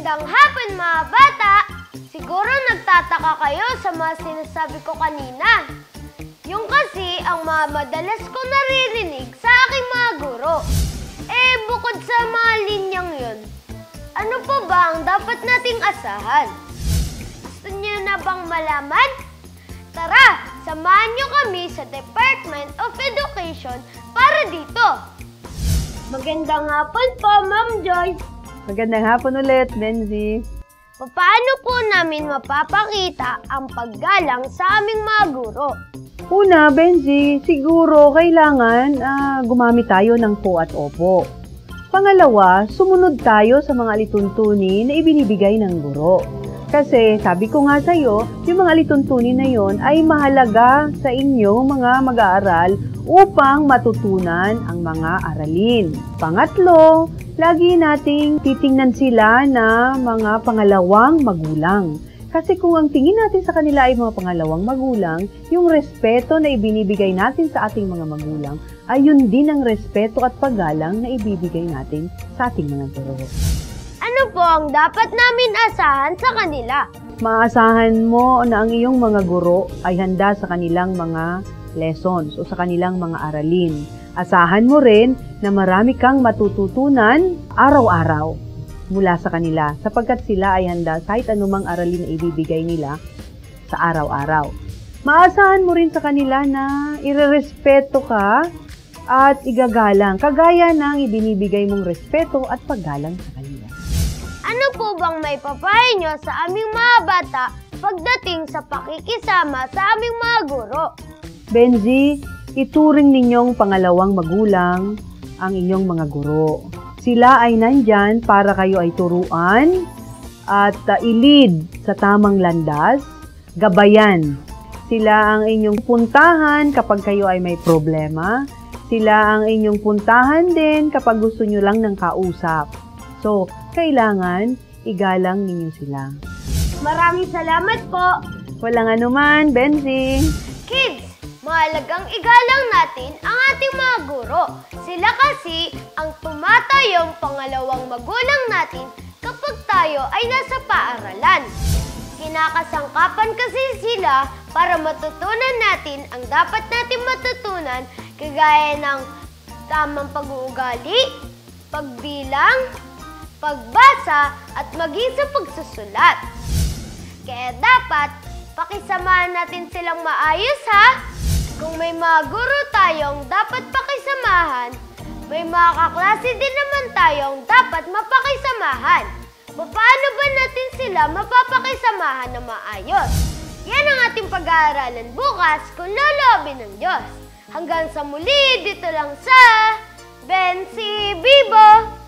Magandang hapon mga bata! Siguro nagtataka kayo sa mga sinasabi ko kanina. Yung kasi ang mga madalas ko naririnig sa aking mga guro. Bukod sa mga linyang yun, ano pa ba ang dapat nating asahan? Gusto niyo na bang malaman? Tara, samahan niyo kami sa Department of Education para dito. Magandang hapon po, Ma'am Joyce. Magandang hapon ulit, Benji. Paano po namin mapapakita ang paggalang sa aming mga guro? Una, Benji, siguro kailangan gumamit tayo ng po at opo. Pangalawa, sumunod tayo sa mga alituntunin na ibinibigay ng guro. Kasi sabi ko nga sa'yo, yung mga alituntunin na yon ay mahalaga sa inyong mga mag-aaral upang matutunan ang mga aralin. Pangatlo, lagi nating titingnan sila na mga pangalawang magulang. Kasi kung ang tingin natin sa kanila ay mga pangalawang magulang, yung respeto na ibinibigay natin sa ating mga magulang, ay yun din ang respeto at paggalang na ibibigay natin sa ating mga guro. Ano po ang dapat namin asahan sa kanila? Maasahan mo na ang iyong mga guro ay handa sa kanilang mga lessons o sa kanilang mga aralin. Asahan mo rin na marami kang matututunan araw-araw mula sa kanila sapagkat sila ay handa kahit anumang aralin na ibibigay nila sa araw-araw. Maasahan mo rin sa kanila na irerespeto ka at igagalang kagaya ng ibinibigay mong respeto at paggalang sa kanila. Ano po bang may papayo nyo sa aming mga bata pagdating sa pakikisama sa aming mga guro? Benji, ituring ninyong pangalawang magulang ang inyong mga guro. Sila ay nandyan para kayo ay turuan at i-lead sa tamang landas, gabayan. Sila ang inyong puntahan kapag kayo ay may problema. Sila ang inyong puntahan din kapag gusto nyo lang ng kausap. So, kailangan igalang ninyo sila. Maraming salamat po. Walang anuman, Benji. Kids, mahalagang igalang natin ang ating mga guro. Sila kasi ang tumatayong pangalawang magulang natin kapag tayo ay nasa paaralan. Kinakasangkapan kasi sila para matutunan natin ang dapat natin matutunan kagaya ng tamang pag-uugali, pagbilang, pagbasa at maging sa pagsusulat. Kaya dapat pakisamahan natin silang maayos ha. Kung may mga guro tayong dapat pakisamahan, may mga kaklase din naman tayong dapat mapakisamahan. Paano ba natin sila mapapakisamahan na maayos? Yan ang ating pag-aaralan bukas kung loloobin ng Diyos. Hanggang sa muli, dito lang sa Bensi Bibo!